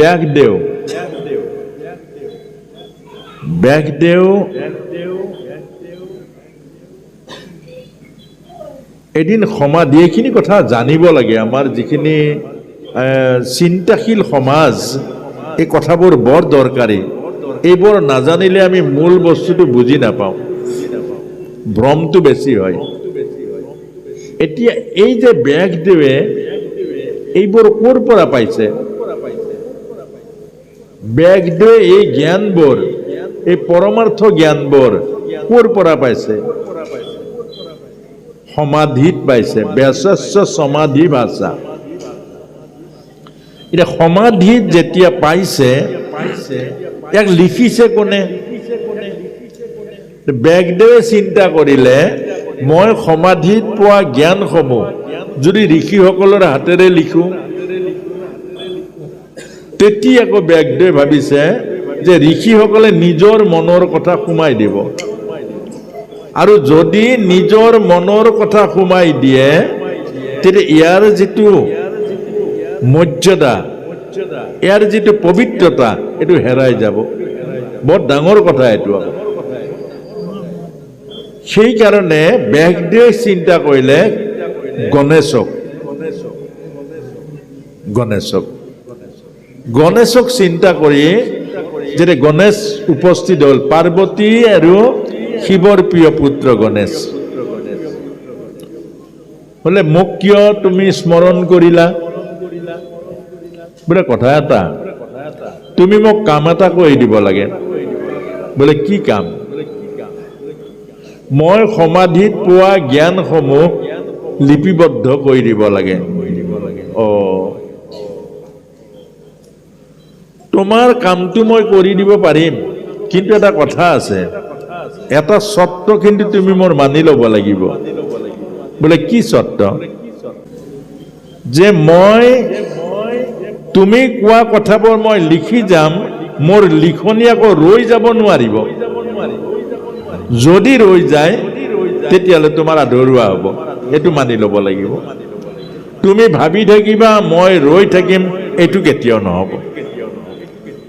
ব্যাগদেউ এদিন সমাধি এইখিনি কথা জানিব লাগে। আমাৰ যিখিনি চিন্তাশীল সমাজ, এই কথাবোৰ বৰ দৰকাৰী। এইবোৰ নাজানিলে আমি মূল বস্তুটো বুজি নাপাওঁ, ভ্ৰমটো বেছি হয়। এতিয়া এই যে ব্যাগদেৱে এইবোৰ ক'ৰ পৰা পাইছে? ব্যাগদেৱে এই জ্ঞানবোৰ, এই পৰমাৰ্থ জ্ঞানবোৰ ক'ৰ পৰা পাইছে? সমাধিত পাইছে। ব্যাসস্য সমাধি ভাষা। এতিয়া সমাধিত যেতিয়া পাইছে, ইয়াক লিখিছে কোনে? ব্যাগদেৱে চিন্তা কৰিলে, মই সমাধিত পোৱা জ্ঞানসমূহ যদি ঋষিসকলৰ হাতেৰে লিখো, তেতিয়া আকৌ ব্যাগদেৱে ভাবিছে যে ঋষিসকলে নিজৰ মনৰ কথা সোমাই দিব, আৰু যদি নিজৰ মনৰ কথা সোমাই দিয়ে, তেতিয়া ইয়াৰ যিটো মৰ্যাদা, ইয়াৰ যিটো পবিত্ৰতা, এইটো হেৰাই যাব। বৰ ডাঙৰ কথা এইটো। সেইকাৰণে ব্যাগদেৱে চিন্তা কৰিলে গণেশক চিন্তা কৰি যেতিয়া গণেশ উপস্থিত হ'ল, পাৰ্বতী আৰু শিৱৰ প্ৰিয় পুত্ৰ গণেশ বোলে, মোক কিয় তুমি স্মৰণ কৰিলা? বোলে কথা এটা, তুমি মোক কাম এটা কৰি দিব লাগে। বোলে কি কাম? মই সমাধিত পোৱা জ্ঞানসমূহ লিপিবদ্ধ কৰি দিব লাগে। তোমাৰ কামটো মই কৰি দিব পাৰিম, কিন্তু এটা কথা আছে, এটা চৰ্ত কিন্তু তুমি মোৰ মানি ল'ব লাগিব। বোলে কি চৰ্ত? যে মই তুমি কোৱা কথাবোৰ মই লিখি যাম, মোৰ লিখনি আকৌ ৰৈ যাব নোৱাৰিব। যদি ৰৈ যায়, তেতিয়াহ'লে তোমাৰ আধৰুৱা হ'ব। এইটো মানি ল'ব লাগিব। তুমি ভাবি থাকিবা মই ৰৈ থাকিম, এইটো কেতিয়াও নহ'ব।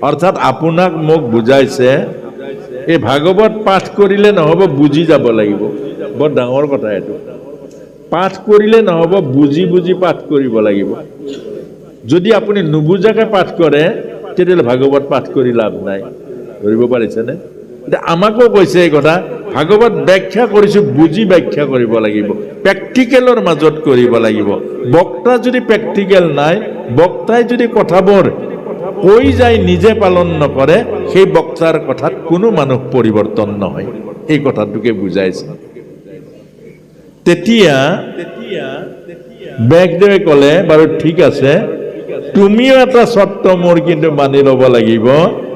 অৰ্থাৎ আপোনাক মোক বুজাইছে, এই ভাগৱত পাঠ কৰিলে নহ'ব, বুজি যাব লাগিব। বৰ ডাঙৰ কথা এইটো। পাঠ কৰিলে নহ'ব, বুজি বুজি পাঠ কৰিব লাগিব। যদি আপুনি নুবুজাকে পাঠ কৰে, তেতিয়াহ'লে ভাগৱত পাঠ কৰি লাভ নাই। ধৰিব পাৰিছেনে? এতিয়া আমাকো কৈছে এই কথা, ভাগৱত ব্যাখ্যা কৰিছো, বুজি ব্যাখ্যা কৰিব লাগিব, প্ৰেক্টিকেলৰ মাজত কৰিব লাগিব। বক্তা যদি প্ৰেক্টিকেল নাই, বক্তাই যদি কথাবোৰ কৈ যায় নিজে পালন নকৰে, সেই বক্তাৰ কথাত কোনো মানুহ পৰিৱৰ্তন নহয়। এই কথাটোকে বুজাইছে। তেতিয়া ব্যাগদেৱে ক'লে, বাৰু ঠিক আছে, তুমিও এটা চৰ্ত মোৰ কিন্তু মানি ল'ব লাগিব।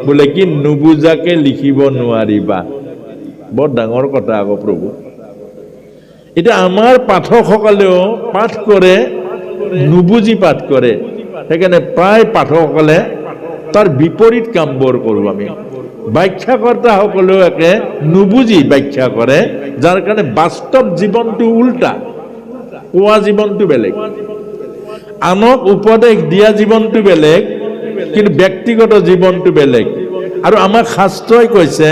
বোলে কি? নুবুজাকে লিখিব নোৱাৰিবা। বৰ ডাঙৰ কথা আকৌ প্ৰভু। এতিয়া আমাৰ পাঠকসকলেও পাঠ কৰে, নুবুজি পাঠ কৰে। সেইকাৰণে প্ৰায় পাঠকসকলে তাৰ বিপৰীত কামবোৰ কৰোঁ আমি। ব্যাখ্যাকৰ্তাসকলেও একে নুবুজি ব্যাখ্যা কৰে, যাৰ কাৰণে বাস্তৱ জীৱনটো উল্টা। কোৱা জীৱনটো বেলেগ, আনক উপদেশ দিয়া জীৱনটো বেলেগ, কিন্তু ব্যক্তিগত জীৱনটো বেলেগ। আৰু আমাক শাস্ত্ৰই কৈছে,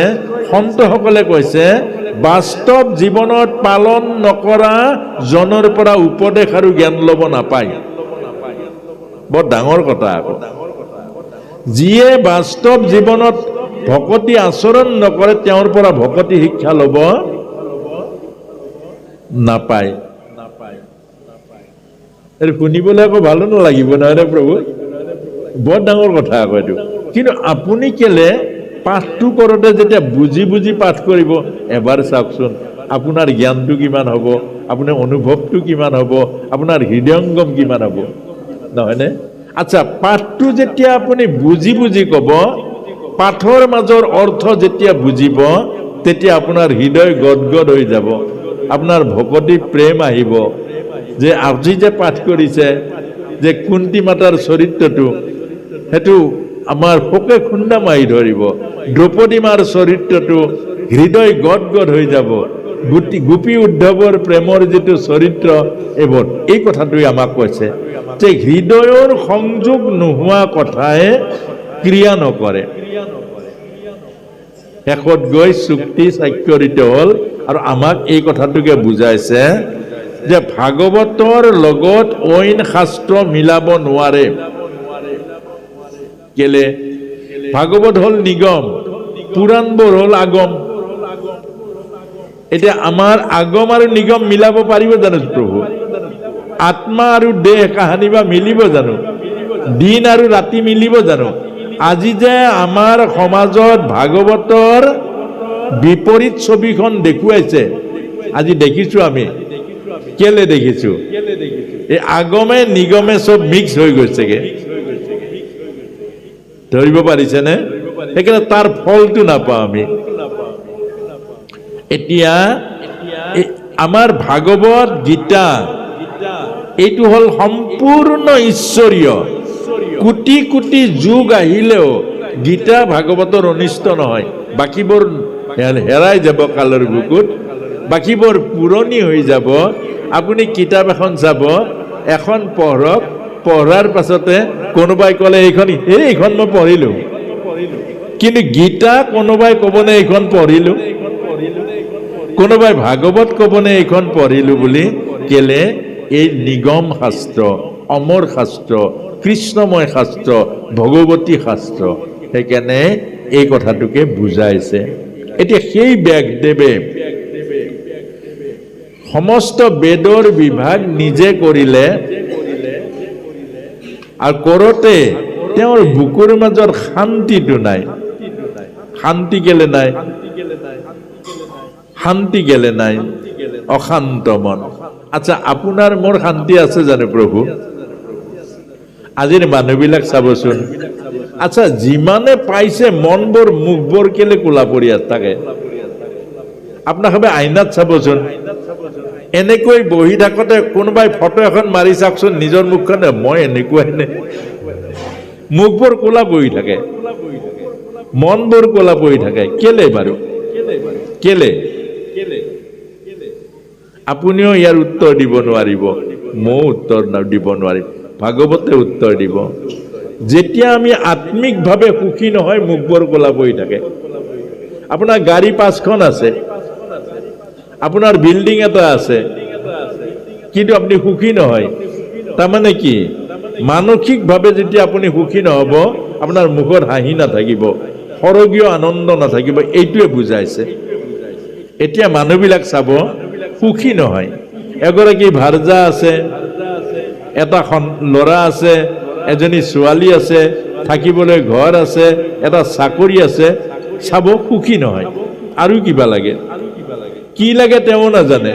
সন্তসকলে কৈছে, বাস্তৱ জীৱনত পালন নকৰা জনৰ পৰা উপদেশ আৰু জ্ঞান ল'ব নাপায়। বৰ ডাঙৰ কথা আকৌ। যিয়ে বাস্তৱ জীৱনত ভকতি আচৰণ নকৰে, তেওঁৰ পৰা ভকতি শিক্ষা ল'ব নাপায়। এইটো শুনিবলৈ আকৌ ভালো নালাগিব, নহয় প্ৰভু? বৰ ডাঙৰ কথা আকৌ এইটো। কিন্তু আপুনি কেলে পাঠটো কৰোঁতে যেতিয়া বুজি বুজি পাঠ কৰিব, এবাৰ চাওকচোন আপোনাৰ জ্ঞানটো কিমান হ'ব, আপোনাৰ অনুভৱটো কিমান হ'ব, আপোনাৰ হৃদয়ংগম কিমান হ'ব, নহয়নে? আচ্ছা, পাঠটো যেতিয়া আপুনি বুজি বুজি ক'ব, পাঠৰ মাজৰ অৰ্থ যেতিয়া বুজিব, তেতিয়া আপোনাৰ হৃদয় গদগদ হৈ যাব, আপোনাৰ ভকতি প্ৰেম আহিব। যে আজি যে পাঠ কৰিছে, যে কুন্তি মাতাৰ চৰিত্ৰটো, সেইটো আমাৰ শোকে খুন্দা মাৰি ধৰিব। দ্ৰৌপদী মাৰ চৰিত্ৰটো হৃদয় গদগদ হৈ যাব। গোপী উদ্ধৱৰ প্ৰেমৰ যিটো চৰিত্ৰ, এইবোৰ এই কথাটোৱে আমাক কৈছে যে হৃদয়ৰ সংযোগ নোহোৱা কথাই ক্ৰিয়া নকৰে। শেষত গৈ চুক্তি স্বাক্ষৰিত হ'ল আৰু আমাক এই কথাটোকে বুজাইছে যে ভাগৱতৰ লগত অইন শাস্ত্ৰ মিলাব নোৱাৰে। কেলে? ভাগৱত হ'ল নিগম, পুৰাণবোৰ হ'ল আগম। এতিয়া আমাৰ আগম আৰু নিগম মিলাব পাৰিব জানো প্ৰভু? আত্মা আৰু দেহ কাহানি বা মিলিব জানো? দিন আৰু ৰাতি মিলিব জানো? আজি যে আমাৰ সমাজত ভাগৱতৰ বিপৰীত ছবিখন দেখুৱাইছে, আজি দেখিছো আমি। কেলে দেখিছো? এই আগমে নিগমে চব মিক্স হৈ গৈছেগে। ধৰিব পাৰিছেনে? সেইকাৰণে তাৰ ফলটো নাপাওঁ আমি। এতিয়া আমাৰ ভাগৱত গীতা এইটো হ'ল সম্পূৰ্ণ ঈশ্বৰীয়। কোটি কোটি যুগ আহিলেও গীতা ভাগৱতৰ অনিষ্ট নহয়। বাকীবোৰ হেৰাই যাব কালৰ বুকুত, বাকীবোৰ পুৰণি হৈ যাব। আপুনি কিতাপ এখন চাব, এখন পঢ়ক, পঢ়াৰ পাছতে কোনোবাই ক'লে এইখন মই পঢ়িলোঁ, কিন্তু গীতা কোনোবাই ক'বনে এইখন পঢ়িলোঁ? কোনোবাই ভাগৱত ক'বনে এইখন পঢ়িলোঁ বুলি? কেলে? এই নিগম শাস্ত্ৰ, অমৰ শাস্ত্ৰ, কৃষ্ণময় শাস্ত্ৰ, ভগৱতী শাস্ত্ৰ। সেইকাৰণে এই কথাটোকে বুজাইছে। এতিয়া সেই ব্যাসদেৱে সমস্ত বেদৰ বিভাগ নিজে কৰিলে, আৰু কৰোঁতে তেওঁৰ বুকুৰ মাজত শান্তিটো নাই। শান্তি কেলে নাই? শান্তি কেলে নাই? অশান্ত মন। আচ্ছা, আপোনাৰ মোৰ শান্তি আছে জানো প্ৰভু? আজিৰ মানুহবিলাক চাবচোন। আচ্ছা, যিমানে পাইছে মনবোৰ, মুখবোৰ কেলে কোলা পৰি থাকে? আপোনাক আইনাত চাবচোন। এনেকৈ বহি থাকোঁতে কোনোবাই ফটো এখন মাৰি চাওকচোন নিজৰ মুখখন, মই এনেকুৱাই নে? মুখবোৰ কোলা পৰি থাকে, মনবোৰ কোলা পৰি থাকে। কেলে বাৰু? কেলে? আপুনিও ইয়াৰ উত্তৰ দিব নোৱাৰিব, ময়ো উত্তৰ দিব নোৱাৰিম, ভাগৱতে উত্তৰ দিব। যেতিয়া আমি আত্মিকভাৱে সুখী নহয়, মুখবোৰ কোলা পৰি থাকে। আপোনাৰ গাড়ী 5খন আছে, আপোনাৰ বিল্ডিং এটা আছে, কিন্তু আপুনি সুখী নহয়। তাৰমানে কি? মানসিকভাৱে যেতিয়া আপুনি সুখী নহ'ব, আপোনাৰ মুখত হাঁহি নাথাকিব, সৰগীয় আনন্দ নাথাকিব। এইটোৱে বুজাইছে। এতিয়া মানুহবিলাক চাব, সুখী নহয়। এগৰাকী ভাৰ্যা আছে, এটা ল'ৰা আছে, এজনী ছোৱালী আছে, থাকিবলৈ ঘৰ আছে, এটা চাকৰি আছে, চাব সুখী নহয়। আৰু কিবা লাগে, কি লাগে তেওঁ নাজানে।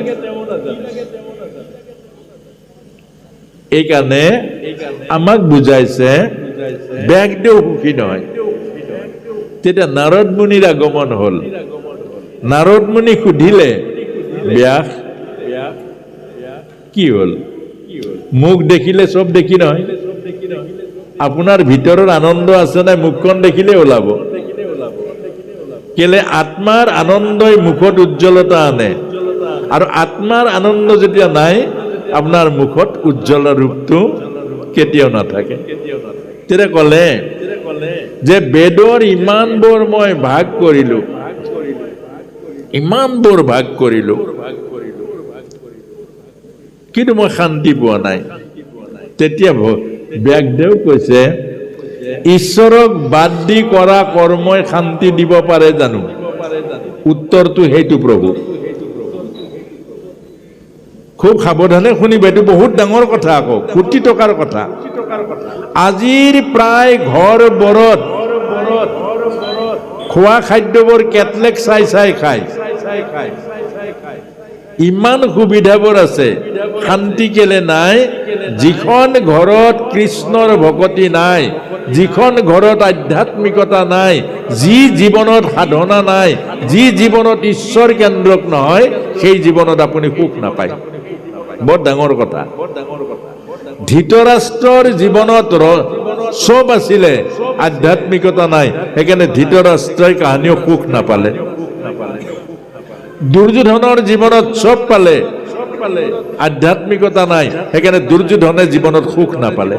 এইকাৰণে আমাক বুজাইছে ব্যাসদেউ সুখী নহয়। তেতিয়া নাৰদ মুনিৰ আগমন হ'ল। নাৰদ মুনি সুধিলে, ব্যাস কি হ'ল? মুখ দেখিলে চব দেখি নহয়। আপোনাৰ ভিতৰৰ আনন্দ আছে নাই? মুখখন দেখিলে ওলাব। কেলে? আত্মাৰ আনন্দই মুখত উজ্জ্বলতা আনে, আৰু আত্মাৰ আনন্দ যেতিয়া নাই, আপোনাৰ মুখত উজ্জ্বল ৰূপটো কেতিয়াও নাথাকে। তেতিয়া ক'লে যে বেদৰ ইমানবোৰ মই ভাগ কৰিলোঁ, ইমানবোৰ ভাগ কৰিলোঁ, কিন্তু মই শান্তি পোৱা নাই। তেতিয়া ব্যাসদেউ কৈছে, ঈশ্বৰক বাদ দি কৰা কৰ্মই শান্তি দিব পাৰে জানো? উত্তৰটো সেইটো প্ৰভু। খুব সাৱধানে শুনিব, এইটো বহুত ডাঙৰ কথা, আকৌ কোটি টকাৰ কথা। আজিৰ প্ৰায় ঘৰবোৰত খোৱা খাদ্যবোৰ কেটলেক চাই চাই খায়। ইমান সুবিধাবোৰ আছে, শান্তি কেলে নাই? যিখন ঘৰত কৃষ্ণৰ ভকতি নাই, যিখন ঘৰত আধ্যাত্মিকতা নাই, যি জীৱনত সাধনা নাই, যি জীৱনত ঈশ্বৰ কেন্দ্ৰক নহয়, সেই জীৱনত আপুনি সুখ নাপায়। বৰ ডাঙৰ কথা। ধৃতৰাষ্ট্ৰৰ জীৱনত চব আছিলে, আধ্যাত্মিকতা নাই, সেইকাৰণে ধৃতৰাষ্ট্ৰই কাহানিও সুখ নাপালে। দুৰ্যোধনৰ জীৱনত চব পালে, আধ্যাত্মিকতা নাই, সেইকাৰণে দুৰ্যোধনে জীৱনত সুখ নাপালে।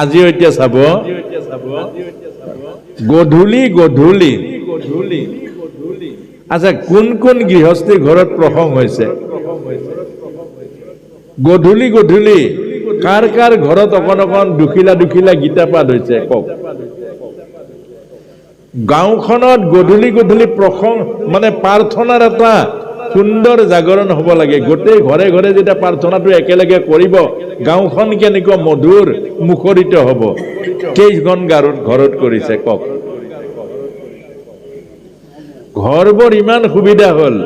আজিও এতিয়া চাব গধূলি গধূলি আচ্ছা কোন কোন গৃহস্থী ঘৰত প্ৰসংগ হৈছে গধূলি গধূলি কাৰ কাৰ ঘৰত অকণ অকণ দুখিলা দুখিলা গীতা পাঠ হৈছে কওক গাঁওখনত গধূলি গধূলি প্ৰসংগ মানে প্ৰাৰ্থনাৰ এটা সুন্দৰ জাগৰণ হ'ব লাগে গোটেই ঘৰে ঘৰে যেতিয়া প্ৰাৰ্থনাটো একেলগে কৰিব গাঁওখন কেনেকুৱা মধুৰ মুখৰিত হ'ব কেইখন ঘৰত কৰিছে কওক ঘৰবোৰ ইমান সুবিধা হ'ল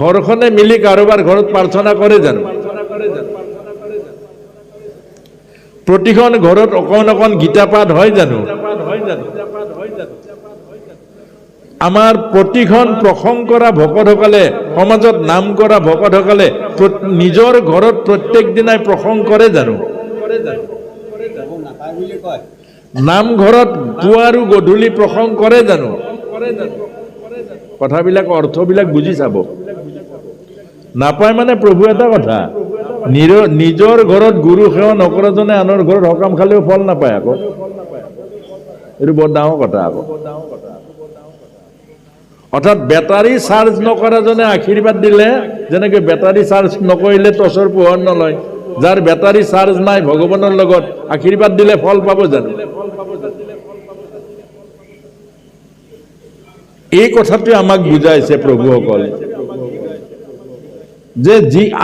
ঘৰখনে মিলি কাৰোবাৰ ঘৰত প্ৰাৰ্থনা কৰে জানো প্ৰতিখন ঘৰত অকণ অকণ গীতা পাঠ হয় জানো আমাৰ প্ৰতিখন প্ৰসংগ কৰা ভকতসকলে সমাজত নাম কৰা ভকতসকলে নিজৰ ঘৰত প্ৰত্যেক দিনাই প্ৰসংগ কৰে জানো নামঘৰত পুৱা আৰু গধূলি প্ৰসংগ কৰে জানো কথাবিলাক অৰ্থবিলাক বুজি চাব নাপায় মানে প্ৰভু এটা কথা নিজৰ ঘৰত গুৰু সেৱা নকৰাজনে আনৰ ঘৰত সকাম খালেও ফল নাপায় আকৌ এইটো বৰ ডাঙৰ কথা আকৌ অৰ্থাৎ বেটাৰী চাৰ্জ নকৰাজনে আশীৰ্বাদ দিলে যেনেকৈ বেটাৰী চাৰ্জ নকৰিলে টৰ্চৰ পোহৰ নলয় যাৰ বেটাৰী চাৰ্জ নাই ভগৱানৰ লগত আশীৰ্বাদ দিলে ফল পাব জানো এই কথাটো আমাক বুজাইছে প্ৰভুসকলে যে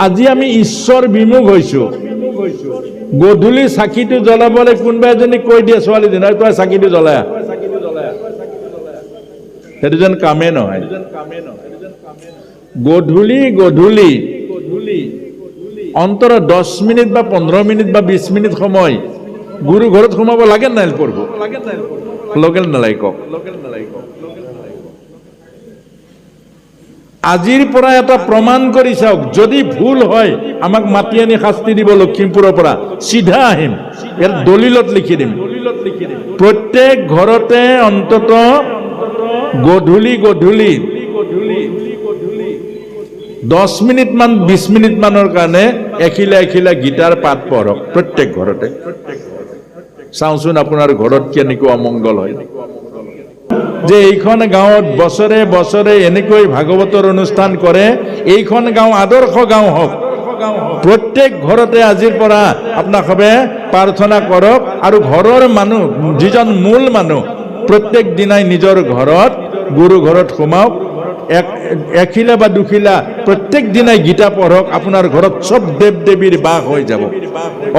আজি আমি ঈশ্বৰ বিমুখ হৈছো গধূলি চাকিটো জ্বলাবলৈ কোনোবা এজনী কৈ দিয়ে ছোৱালীজনী তই চাকিটো জ্বলাই সেইটো যেন কামে নহয় গধূলি গধূলি অন্তত 10 মিনিট বা 15 মিনিট বা 20 মিনিট সময় গুৰু ঘৰত সোমাব লাগে নাই পঢ়ব লোকেল নালাগে কওক আজিৰ পৰা এটা প্ৰমাণ কৰি চাওক যদি ভুল হয় আমাক মাতি আনি শাস্তি দিব লখিমপুৰৰ পৰা সিধা আহিম ইয়াৰ দলিলত লিখি দিম প্ৰত্যেক ঘৰতে অন্তত গধূলি গধূলি 10 মিনিট মান 20 মিনিট মানৰ কাৰণে এখিলা এখিলা গীতাৰ পাঠ পঢ়ক প্ৰত্যেক ঘৰতে চাওঁচোন আপোনাৰ ঘৰত কেনেকুৱা অমংগল হয় যে এইখন গাঁৱত বছৰে বছৰে এনেকৈ ভাগৱতৰ অনুষ্ঠান কৰে এইখন গাঁও আদৰ্শ গাঁও হওক প্ৰত্যেক ঘৰতে আজিৰ পৰা আপোনালোকে প্ৰাৰ্থনা কৰক আৰু ঘৰৰ মানুহ যিজন মূল মানুহ প্ৰত্যেক দিনাই নিজৰ ঘৰত গুৰু ঘৰত সোমাওক এখিলা বা দুখিলা প্ৰত্যেক দিনাই গীতা পঢ়ক আপোনাৰ ঘৰত সব দেৱ দেৱীৰ বাস হৈ যাব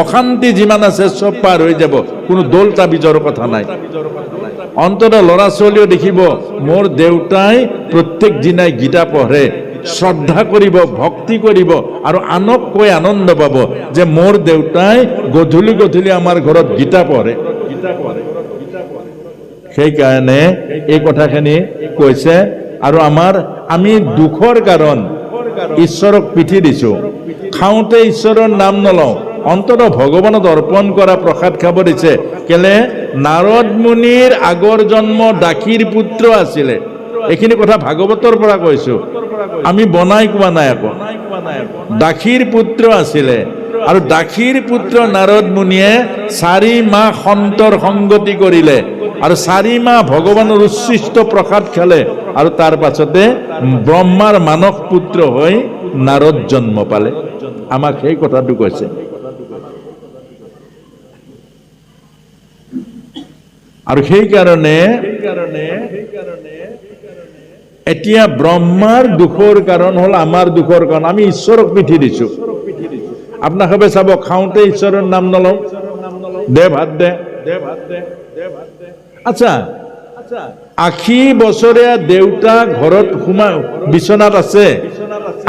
অশান্তি যিমান আছে সব পাৰ হৈ যাব কোনো দোল তাবিজৰ কথা নাই অন্তত ল'ৰা ছোৱালীও দেখিব মোৰ দেউতাই প্ৰত্যেক দিনাই গীতা পঢ়ে শ্ৰদ্ধা কৰিব ভক্তি কৰিব আৰু আনক কৈ আনন্দ পাব যে মোৰ দেউতাই গধূলি গধূলি আমাৰ ঘৰত গীতা পঢ়ে সেইকাৰণে এই কথাখিনি কৈছে আৰু আমি দুখৰ কাৰণ ঈশ্বৰক পিঠি দিছো খাওঁতে ঈশ্বৰৰ নাম নলওঁ অন্তত ভগৱানত অৰ্পণ কৰা প্ৰসাদ খাব দিছে কেলে নাৰদ মুনিৰ আগৰ জন্ম দাসীৰ পুত্ৰ আছিলে এইখিনি কথা ভাগৱতৰ পৰা কৈছো আমি বনাই কোৱা নাই আকৌ দাসীৰ পুত্ৰ আছিলে আৰু দাসীৰ পুত্ৰ নাৰদ মুনিয়ে 4 মাহ সন্তৰ সংগতি কৰিলে আৰু 4 মাহ ভগৱানৰ উচ্ছিষ্ট প্ৰসাদ খালে আৰু তাৰ পাছতে ব্ৰহ্মাৰ মানস পুত্ৰ হৈ নাৰদ জন্ম পালে আমাক সেই কথাটো কৈছে আৰু সেইকাৰণে এতিয়া ব্ৰহ্মাৰ দুখৰ কাৰণ হ'ল আমাৰ দুখৰ কাৰণ আমি ঈশ্বৰক পিঠি দিছো আপোনালোকে চাব খাওঁতে ঈশ্বৰৰ নাম নলওঁ দে ভাত দে আচ্ছা 80 বছৰীয়া দেউতা ঘৰত বিচনাত আছে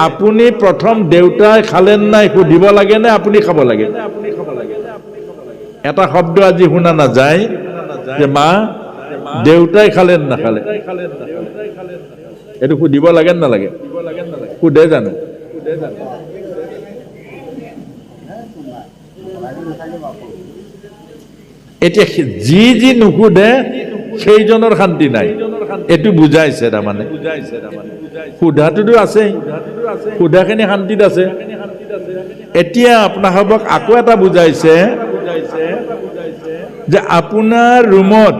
আপুনি প্ৰথম দেউতাই খালেন নাই সুধিব লাগে নে আপুনি খাব লাগে এটা শব্দ আজি শুনা নাযায় যে মা দেউতাই খালেন নাখালে এইটো সুধিব লাগে নালাগে সুধে জানো এতিয়া যি নুসুধে সেইজনৰ শান্তি নাই এইটো বুজাইছে তাৰমানে সুধাটোতো আছে সুধাখিনি শান্তিত আছে এতিয়া আপোনালোকক আকৌ এটা বুজাইছে যে আপোনাৰ ৰুমত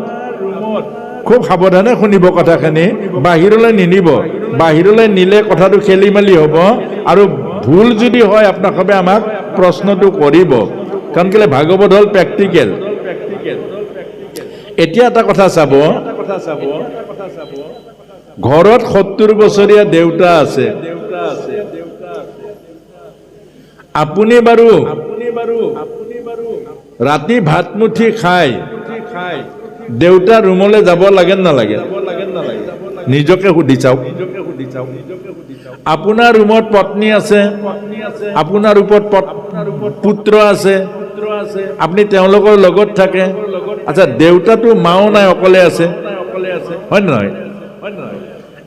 খুব সাৱধানে শুনিব কথাখিনি, বাহিৰলৈ নিনিব। বাহিৰলৈ নিলে কথাটো খেলি মেলি হ'ব, আৰু ভুল যদি হয় আপোনালোকে আমাক প্ৰশ্নটো কৰিব, কাৰণ কেলে ভাগৱত হ'ল প্ৰেক্টিকেল। এতিয়া এটা কথা চাব, ঘৰত 70 বছৰীয়া দেউতা আছে, আপুনি বাৰু ৰাতি ভাত মুঠি খাই দেউতা ৰুমলৈ যাব লাগে নালাগে? নিজকে সুধি চাওক। আপোনাৰ ৰুমত পত্নী আছে, আপোনাৰ ওপৰত পুত্ৰ আছে, আপুনি তেওঁলোকৰ লগত থাকে। আচ্ছা, দেউতাটো মাও নাই, অকলে আছে, হয় নহয়?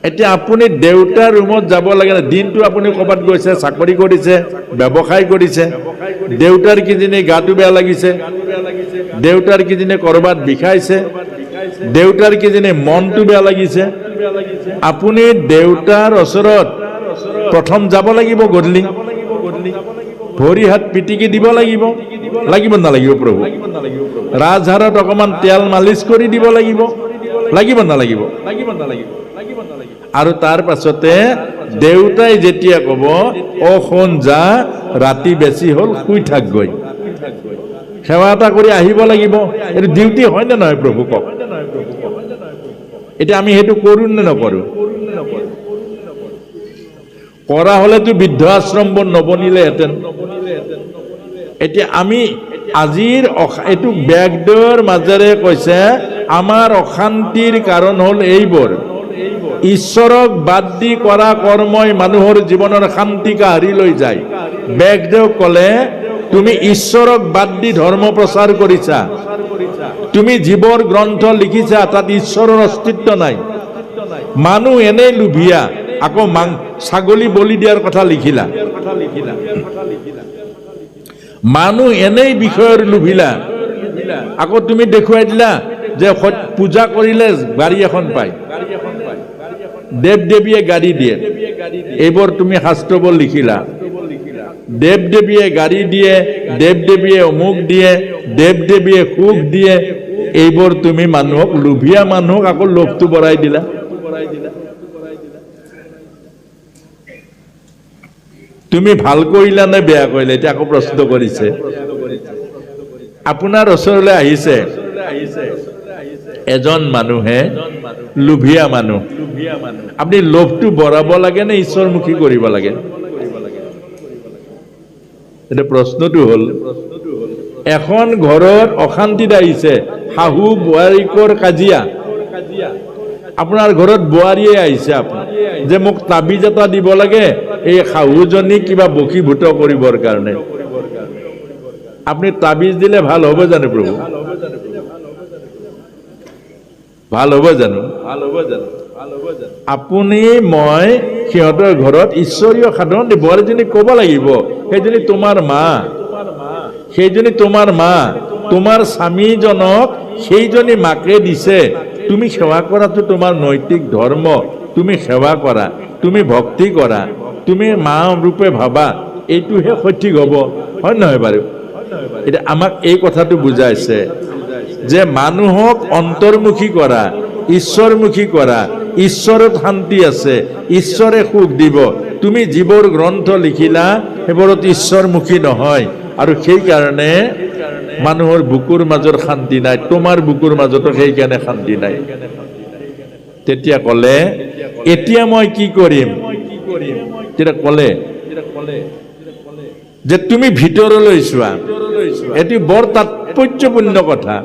এতিয়া আপুনি দেউতাৰ ৰুমত যাব লাগে না? দিনটো আপুনি ক'ৰবাত গৈছে, চাকৰি কৰিছে, ব্যৱসায় কৰিছে, দেউতাৰ কিজানি গাটো বেয়া লাগিছে, দেউতাৰ কিজানি ক'ৰবাত বিষাইছে, দেউতাৰ কিজানি মনটো বেয়া লাগিছে, আপুনি দেউতাৰ ওচৰত প্ৰথম যাব লাগিব, গধূলি ভৰি হাত পিটিকি দিব লাগিব, লাগিব নালাগিব প্ৰভু? ৰাজহাড়ত অকণমান তেল মালিচ কৰি দিব লাগিব, লাগিব নালাগিব? আৰু তাৰ পাছতে দেউতাই যেতিয়া ক'ব, অ শুন যা, ৰাতি বেছি হ'ল, শুই থাকগৈ, সেৱা এটা কৰি আহিব লাগিব। এইটো ডিউটি হয় নে নহয় প্ৰভু কওক? এতিয়া আমি সেইটো কৰোঁ নে নকৰোঁ? কৰা হ'লেতো বৃদ্ধ আশ্ৰমবোৰ নবনিলেহেঁতেন। এতিয়া আমি আজিৰ এইটো বেগডৰ মাজেৰে কৈছে, আমাৰ অশান্তিৰ কাৰণ হ'ল এইবোৰ। ঈশ্বৰক বাদ দি কৰা কৰ্মই মানুহৰ জীৱনৰ শান্তি কাঢ়ি লৈ যায়। বেগদেউ ক'লে, তুমি ঈশ্বৰক বাদ দি ধৰ্ম প্ৰচাৰ কৰিছা, তুমি জীৱৰ গ্ৰন্থ লিখিছা, তাত ঈশ্বৰৰ অস্তিত্ব নাই। মানুহ এনেই লোভিয়া, আকৌ ছাগলী বলি দিয়াৰ কথা লিখিলা। মানুহ এনেই বিষয়ৰ লোভিলা, আকৌ তুমি দেখুৱাই দিলা যে পূজা কৰিলে গাড়ী এখন পায়, দেৱ দেৱীয়ে গাড়ী দিয়ে, এইবোৰ তুমি শাস্ত্ৰবোৰ লিখিলা। দেৱ দেৱীয়ে গাড়ী দিয়ে, দেৱ দেৱীয়ে অমুক দিয়ে, দেৱ দেৱীয়ে সুখ দিয়ে, এইবোৰ তুমি মানুহক, লোভীয়া মানুহক আকৌ লোভটো বঢ়াই দিলা। তুমি ভাল কৰিলা নে বেয়া কৰিলা? এতিয়া আকৌ প্ৰশ্ন কৰিছে। আপোনাৰ ওচৰলৈ আহিছে এজন মানুহে, লোভীয়া মানুহ, আপুনি লোভটো বঢ়াব লাগে নে ঈশ্বৰমুখী কৰিব লাগে? এতিয়া প্ৰশ্নটো হ'ল, এখন ঘৰত অশান্তিত আহিছে, শাহু বোৱাৰীকৰ কাজিয়া, আপোনাৰ ঘৰত বোৱাৰীয়ে আহিছে, আপোনাৰ যে মোক তাবিজ এটা দিব লাগে এই শাহুজনীক কিবা বশীভূত কৰিবৰ কাৰণে। আপুনি তাবিজ দিলে ভাল হ'ব জানো প্ৰভু? ভাল হ'ব জানো? আপুনি মই সিহঁতৰ ঘৰত ঈশ্বৰীয় সাধন, বোৱাৰীজনীক ক'ব লাগিব, সেইজনী তোমাৰ মা, সেইজনী তোমাৰ মা, তোমাৰ স্বামীজনক সেইজনী মাকে দিছে, তুমি সেৱা কৰাটো তোমাৰ নৈতিক ধৰ্ম, তুমি সেৱা কৰা, তুমি ভক্তি কৰা, তুমি মা ৰূপে ভাবা, এইটোহে সঠিক হ'ব, হয় নহয় বাৰু? এতিয়া আমাক এই কথাটো বুজাইছে যে মানুহক অন্তৰ্মুখী কৰা, ঈশ্বৰমুখী কৰা, ঈশ্বৰত শান্তি আছে, ঈশ্বৰে সুখ দিব। তুমি যিবোৰ গ্ৰন্থ লিখিলা সেইবোৰত ঈশ্বৰমুখী নহয়, আৰু সেইকাৰণে মানুহৰ বুকুৰ মাজৰ শান্তি নাই, তোমাৰ বুকুৰ মাজতো সেইকাৰণে শান্তি নাই। তেতিয়া ক'লে, এতিয়া মই কি কৰিম? তেতিয়া ক'লে যে তুমি ভিতৰলৈ চোৱা। এটি বৰ তাৎপৰ্যপূৰ্ণ কথা,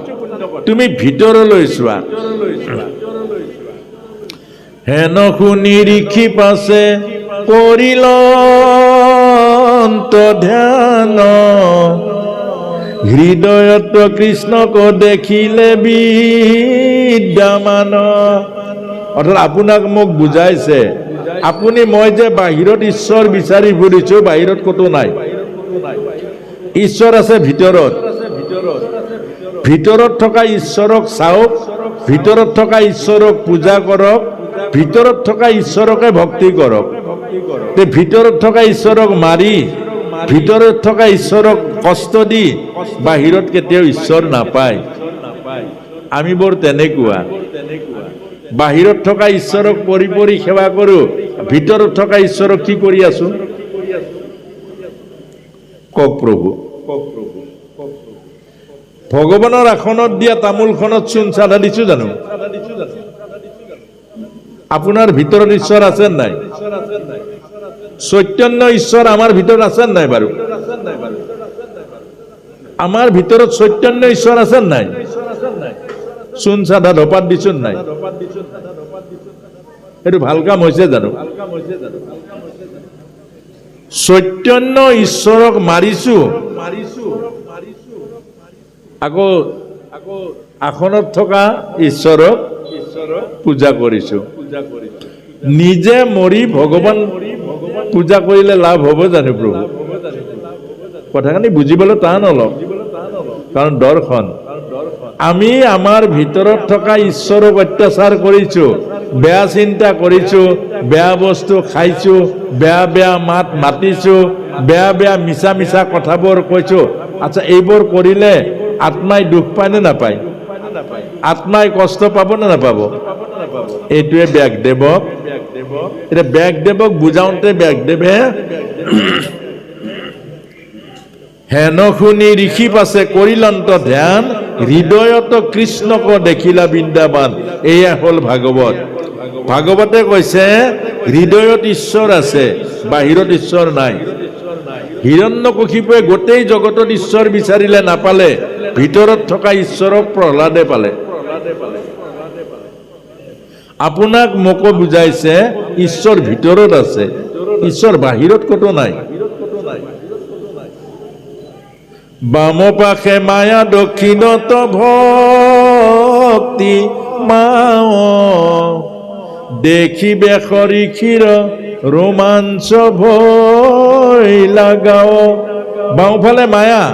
তুমি ভিতৰলৈ চোৱা। হেন শুনি ঋষি পাছে কৰিল ধ্যান, হৃদয়ত কৃষ্ণক দেখিলে বিদ্যমান। অৰ্থাৎ আপোনাক মোক বুজাইছে, আপুনি মই যে বাহিৰত ঈশ্বৰ বিচাৰি ফুৰিছো, বাহিৰত ক'তো নাই, ঈশ্বৰ আছে ভিতৰত। ভিতৰত থকা ঈশ্বৰক চাওক, ভিতৰত থকা ঈশ্বৰক পূজা কৰক, ভিতৰত থকা ঈশ্বৰকে ভক্তি কৰক। ভিতৰত থকা ঈশ্বৰক মাৰি, ভিতৰত থকা ঈশ্বৰক কষ্ট দি বাহিৰত কেতিয়াও ঈশ্বৰ নাপায়। আমি বৰ তেনেকুৱা বাহিৰত থকা ঈশ্বৰক পৰি পৰি সেৱা কৰো ভিতৰত থকা ঈশ্বৰক কি কৰি আছো কক প্ৰভু ভগৱানৰ আসনত দিয়া তামোলখনত চূণ চাধা দিছো জানো আপোনাৰ ভিতৰত ঈশ্বৰ আছে নাই চৈতন্য ঈশ্বৰ আমাৰ ভিতৰত আছে নাই বাৰু আমাৰ ভিতৰত চৈতন্য ঈশ্বৰ আছে নাই চূণ চাধা ধপাত দিছো নাই এইটো ভাল কাম হৈছে জানো চৈতন্য ঈশ্বৰক মাৰিছো আকৌ আসনত থকা ঈশ্বৰক পূজা কৰিছো নিজে মৰি ভগৱান পূজা কৰিলে লাভ হ'ব জানো প্ৰভু কথাখিনি বুজিবলৈ টান অলপ কাৰণ দৰ্শন আমি আমাৰ ভিতৰত থকা ঈশ্বৰক অত্যাচাৰ কৰিছো বেয়া চিন্তা কৰিছো বেয়া বস্তু খাইছো বেয়া বেয়া মাত মাতিছো বেয়া বেয়া মিছা মিছা কথাবোৰ কৈছো আচ্ছা এইবোৰ কৰিলে আত্মাই দুখ পায় নে নাপায় আত্মাই কষ্ট পাব নে নাপাব এইটোৱে ব্যাসদেৱক এতিয়া ব্যাসদেৱক বুজাওঁতে ব্যাসদেৱে হেন শুনি ঋষি পাছে কৰিলন্ত ধ্যান হৃদয়ত কৃষ্ণক দেখিলা বৃন্দাবান এয়া হ'ল ভাগৱত ভাগৱতে কৈছে হৃদয়ত ঈশ্বৰ আছে বাহিৰত ঈশ্বৰ নাই হিৰণ্যকশিপুৱে গোটেই জগতত ঈশ্বৰ বিচাৰিলে নাপালে ভিতৰত থকা ঈশ্বৰক প্ৰহ্লাদে পালে আপোনাক মোকো বুজাইছে ঈশ্বৰ ভিতৰত আছে ঈশ্বৰ বাহিৰত কতো নাই বাম পাশে মায়া দক্ষিণত ভক্তি মাও দেখিবে সৰিক্ষীৰ ৰোমাঞ্চ ভয় লাগাও বাওঁফালে মায়া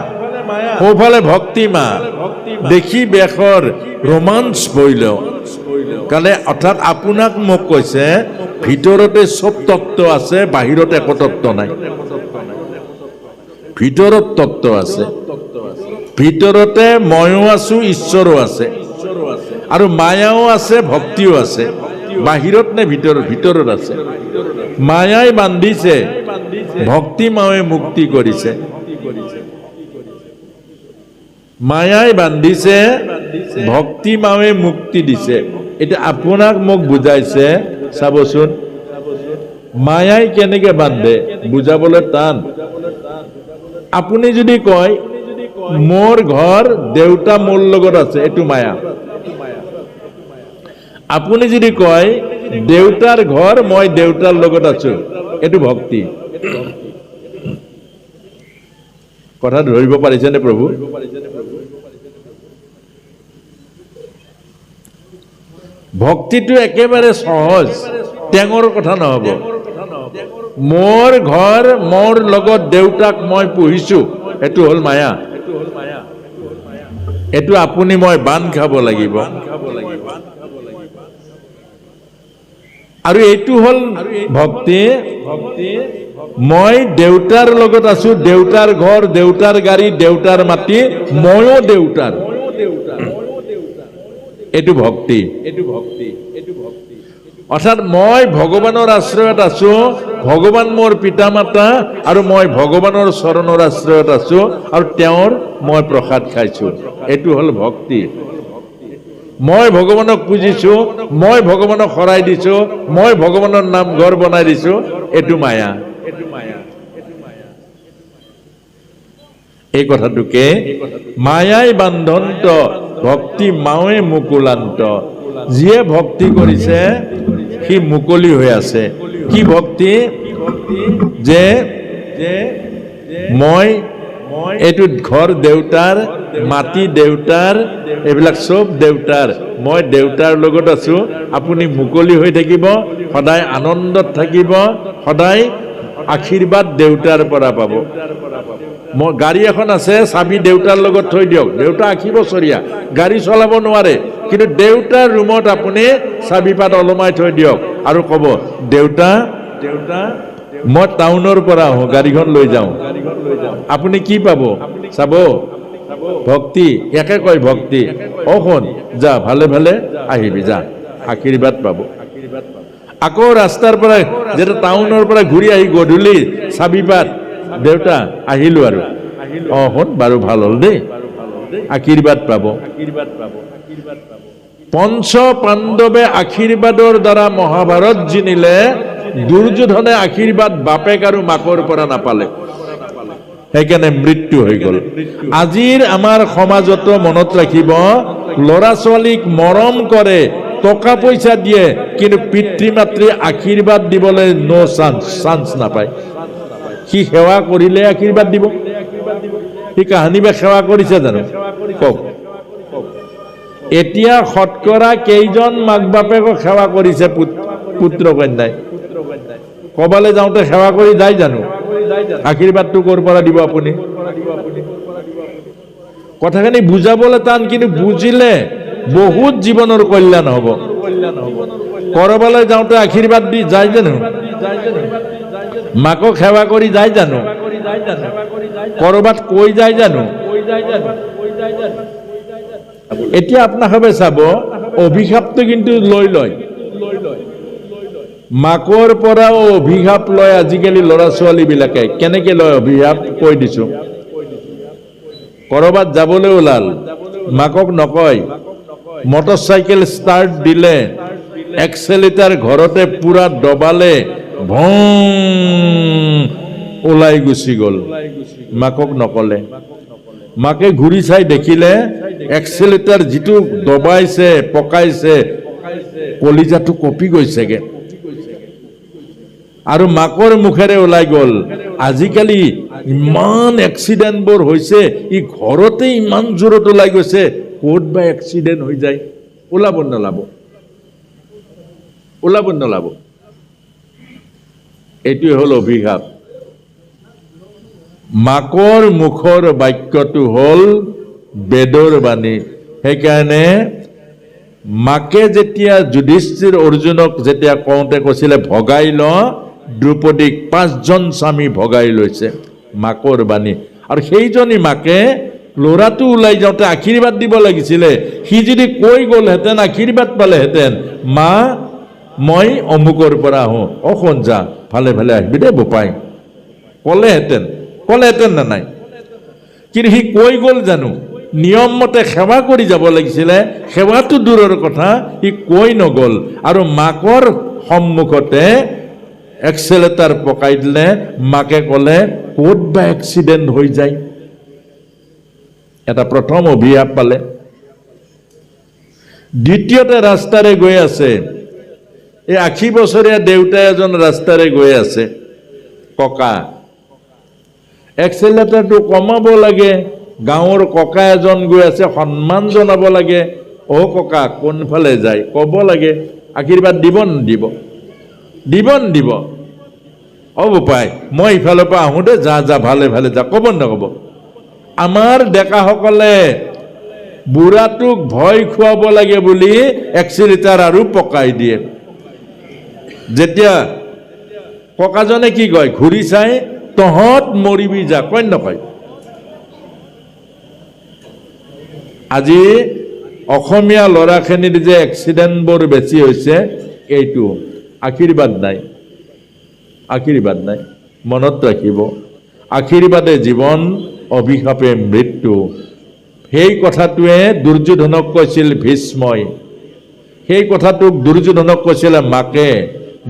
সোঁফালে ভক্তি মা দেখি বেশৰ ৰোমাঞ্চ বইল কালে অৰ্থাৎ আপোনাক মোক কৈছে ভিতৰতে চব তত্ত্ব আছে বাহিৰত একো তত্ত্ব নাই ভিতৰত তত্ত্ব আছে ভিতৰতে ময়ো আছো ঈশ্বৰো আছে আৰু মায়াও আছে ভক্তিও আছে বাহিৰত নে ভিতৰত ভিতৰত আছে মায়াই বান্ধিছে ভক্তি মায়ে মুক্তি কৰিছে মায়াই বান্ধিছে ভক্তি মায়ে মুক্তি দিছে এতিয়া আপোনাক মোক বুজাইছে চাবচোন মায়াই কেনেকে বান্ধে বুজাবলৈ টান আপুনি যদি কয় মোৰ ঘৰ দেউতা মোৰ লগত আছে এইটো মায়া আপুনি যদি কয় দেউতাৰ ঘৰ মই দেউতাৰ লগত আছো এইটো ভক্তি কথা ধৰিব পাৰিছেনে প্ৰভু ভক্তিটো একেবাৰে সহজ টেঙৰ কথা নহব মোৰ ঘৰ মোৰ লগত দেউতাক মই পুহিছো এইটো হ'ল মায়া এইটো আপুনি মই বান খাব লাগিব আৰু এইটো হ'ল ভক্তি মই দেউতাৰ লগত আছো দেউতাৰ ঘৰ দেউতাৰ গাড়ী দেউতাৰ মাটি ময়ো দেউতাৰ এইটো ভক্তি অৰ্থাৎ মই ভগৱানৰ আশ্ৰয়ত আছো ভগৱান মোৰ পিতা মাতা আৰু মই ভগৱানৰ চৰণৰ আশ্ৰয়ত আছো আৰু তেওঁৰ মই প্ৰসাদ খাইছো এইটো হ'ল ভক্তি মই ভগৱানক পুজিছো মই ভগৱানক শৰাই দিছো মই ভগৱানৰ নাম ঘৰ বনাই দিছো এইটো মায়া এই কথাটোকে মায়াই বান্ধন্ত ভক্তি মাৱে মুকুলান্ত যিয়ে ভক্তি কৰিছে সি মুকলি হৈ আছে কি ভক্তি যে মই এইটো ঘৰ দেউতাৰ মাটি দেউতাৰ এইবিলাক চব দেউতাৰ মই দেউতাৰ লগত আছো আপুনি মুকলি হৈ থাকিব সদায় আনন্দত থাকিব সদায় আশীৰ্বাদ দেউতাৰ পৰা পাব গাড়ী এখন আছে চাবি দেউতাৰ লগত থৈ দিয়ক দেউতা 80 বছৰীয়া গাড়ী চলাব নোৱাৰে কিন্তু দেউতাৰ ৰুমত আপুনি চাবিপাত ওলমাই থৈ দিয়ক আৰু ক'ব দেউতা মই টাউনৰ পৰা আহোঁ গাড়ীখন লৈ যাওঁ আপুনি কি পাব চাব ভক্তি একে কয় ভক্তি অখন যা ভালে ভালে আহিবি যা আশীৰ্বাদ পাব আকৌ ৰাস্তাৰ পৰা যেটা টাউনৰ পৰা ঘূৰি আহি গধূলি চাবি পাত দেউতা আহিলো আৰু শুন বাৰু ভাল হ'ল দেই আশীৰ্বাদ পাব পঞ্চ পাণ্ডৱে আশীৰ্বাদৰ দ্বাৰা মহাভাৰত জিনিলে দুৰ্যোধনে আশীৰ্বাদ বাপেক আৰু মাকৰ পৰা নাপালে সেইকাৰণে মৃত্যু হৈ গ'ল আজিৰ আমাৰ সমাজতো মনত ৰাখিব ল'ৰা ছোৱালীক মৰম কৰে টকা পইচা দিয়ে কিন্তু পিতৃ মাতৃ আশীৰ্বাদ দিবলৈ নো চান্স নাপায় সি সেৱা কৰিলে আশীৰ্বাদ দিব সি কাহানি বা সেৱা কৰিছে জানো কওক এতিয়া শতকৰা কেইজন মাক বাপেকক সেৱা কৰিছে পুত্ৰ কন্যাই কবালে যাওঁতে সেৱা কৰি যায় জানো আশীৰ্বাদটো ক'ৰ পৰা দিব আপুনি কথাখিনি বুজাবলৈ টান কিন্তু বুজিলে বহুত জীৱনৰ কল্যাণ হ'ব কৰবালৈ যাওঁতে আশীৰ্বাদ দি যায় জানো মাকক সেৱা কৰি যায় জানো কৰবাত কৈ যায় জানো এতিয়া আপোনালোকে চাব অভিশাপটো কিন্তু লৈ লয় মাকৰ পৰাও অভিশাপ লয় আজিকালি ল'ৰা ছোৱালী বিলাকে কেনেকে লয় অভিশাপ কৈ দিছো কৰবাত যাবলৈ ওলাল মাকক নকয় মটৰচাইকেল ষ্টাৰ্ট দিলে এক্সেলেটাৰ ঘৰতে পুৰা দবালে ভং ওলাই গুচি গ'ল মাকক নকলে মাকে ঘূৰি চাই দেখিলে এক্সেলেটাৰ যিটো দবাইছে পকাইছে কলিজাটো কঁপি গৈছেগে আৰু মাকৰ মুখেৰে ওলাই গ'ল আজিকালি ইমান এক্সিডেণ্টবোৰ হৈছে ই ঘৰতে ইমান জোৰত ওলাই গৈছে ক'ত বা এক্সিডেণ্ট হৈ যায় ওলাব নলাব এইটোৱে হ'ল অভিশাপ মাকৰ মুখৰ বাক্যটো হ'ল বেদৰ বাণী সেইকাৰণে মাকে যেতিয়া যুধিষ্ঠিৰ অৰ্জুনক যেতিয়া কওঁতে কৈছিলে ভগাই ল দ্ৰৌপদীক 5জন স্বামী ভগাই লৈছে মাকৰ বাণী আৰু সেইজনী মাকে ল'ৰাটো ওলাই যাওঁতে আশীৰ্বাদ দিব লাগিছিলে সি যদি কৈ গ'লহেঁতেন আশীৰ্বাদ পালেহেঁতেন মা মই অমুকৰ পৰা আহোঁ অখন যা ভালে ভালে আহিবি দে বোপাই ক'লেহেঁতেন না নাই কিন্তু সি কৈ গ'ল জানো নিয়ম মতে সেৱা কৰি যাব লাগিছিলে সেৱাটো দূৰৰ কথা সি কৈ নগ'ল আৰু মাকৰ সন্মুখতে এক্সেলেটাৰ পকাই দিলে মাকে ক'লে ক'ত বা এক্সিডেণ্ট হৈ যায় এটা প্ৰথম অভিশাপ পালে দ্বিতীয়তে ৰাস্তাৰে গৈ আছে এই 80 বছৰীয়া দেউতা এজন ৰাস্তাৰে গৈ আছে ককা এক্সেলেটাৰটো কমাব লাগে গাঁৱৰ ককা এজন গৈ আছে সন্মান জনাব লাগে অ ককা কোনফালে যায় ক'ব লাগে আশীৰ্বাদ দিব নিদিব অ বোপাই মই ইফালৰ পৰা আহোঁতে যা ভালে ভালে যা ক'ব নক'ব আমাৰ ডেকাসকলে বুঢ়াটোক ভয় খুৱাব লাগে বুলি এক্সিলেটাৰ আৰু পকাই দিয়ে যেতিয়া ককাজনে কি কয় ঘূৰি চাই তহঁত মৰিবি যা কয় নকয় আজি অসমীয়া ল'ৰাখিনিৰ যে এক্সিডেণ্টবোৰ বেছি হৈছে এইটো আশীৰ্বাদ নাই মনত ৰাখিব আশীৰ্বাদে জীৱন অভিশাপে মৃত্যু সেই কথাটোৱে দুৰ্যোধনক কৈছিল ভীষ্মই সেই কথাটোক দুৰ্যোধনক কৈছিলে মাকে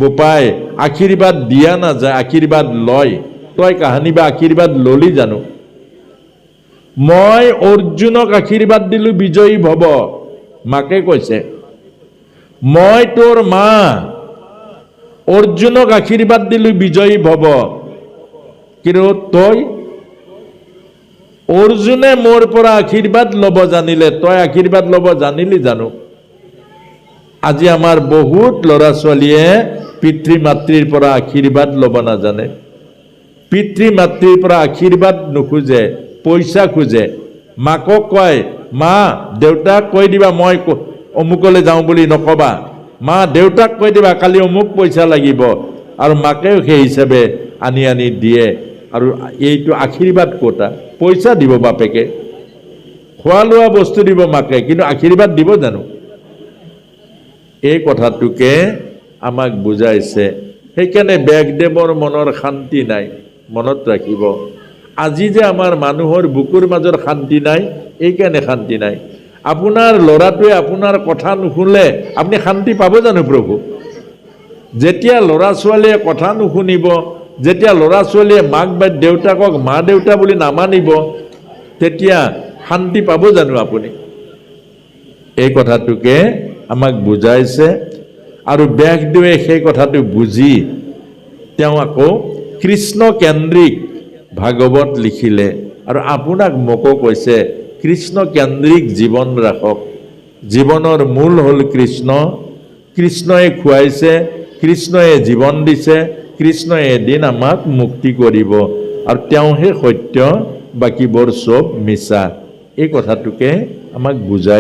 বোপাই আশীৰ্বাদ দিয়া নাযায় আশীৰ্বাদ লয় তই কাহানি বা আশীৰ্বাদ ললি জানো মই অৰ্জুনক আশীৰ্বাদ দিলো বিজয়ী ভৱ মাকে কৈছে মই তোৰ মা অৰ্জুনক আশীৰ্বাদ দিলো বিজয়ী ভৱ কিন্তু তই অৰ্জুনে মোৰ পৰা আশীৰ্বাদ ল'ব জানিলে তই আশীৰ্বাদ ল'ব জানিলি জানো আজি আমাৰ বহুত ল'ৰা ছোৱালীয়ে পিতৃ মাতৃৰ পৰা আশীৰ্বাদ ল'ব নাজানে পিতৃ মাতৃৰ পৰা আশীৰ্বাদ নোখোজে পইচা খোজে মাকক কয় মা দেউতাক কৈ দিবা মই অমুকলৈ যাওঁ বুলি নকবা মা দেউতাক কৈ দিবা কালি অমুক পইচা লাগিব আৰু মাকেও সেই হিচাপে আনি দিয়ে আৰু এইটো আশীৰ্বাদ ক'তা পইচা দিব বাপেকে খোৱা লোৱা বস্তু দিব মাকে, কিন্তু আশীৰ্বাদ দিব জানো? এই কথাটোকে আমাক বুজাইছে। সেইকাৰণে ব্যাসদেৱৰ মনৰ শান্তি নাই। মনত ৰাখিব, আজি যে আমাৰ মানুহৰ বুকুৰ মাজৰ শান্তি নাই, এইকাৰণে শান্তি নাই। আপোনাৰ ল'ৰাটোৱে আপোনাৰ কথা নুশুনিলে আপুনি শান্তি পাব জানো প্ৰভু? যেতিয়া ল'ৰা ছোৱালীয়ে কথা নুশুনিব, যেতিয়া ল'ৰা ছোৱালীয়ে মাক বা দেউতাকক মা দেউতা বুলি নামানিব, তেতিয়া শান্তি পাব জানো আপুনি? এই কথাটোকে আমাক বুজাইছে। আৰু ব্যাসদেৱে সেই কথাটো বুজি তেওঁ আকৌ কৃষ্ণ কেন্দ্ৰিক ভাগৱত লিখিলে। আৰু আপোনাক মোকো কৈছে কৃষ্ণ কেন্দ্ৰিক জীৱন ৰাখক। জীৱনৰ মূল হ'ল কৃষ্ণ। কৃষ্ণই খুৱাইছে, কৃষ্ণই জীৱন দিছে, কৃষ্ণই এদিন আমাক মুক্তি কৰিব, আৰু তেওঁহে সত্য, বাকীবোৰ চব মিছা। এই কথাটোকে আমাক বুজাই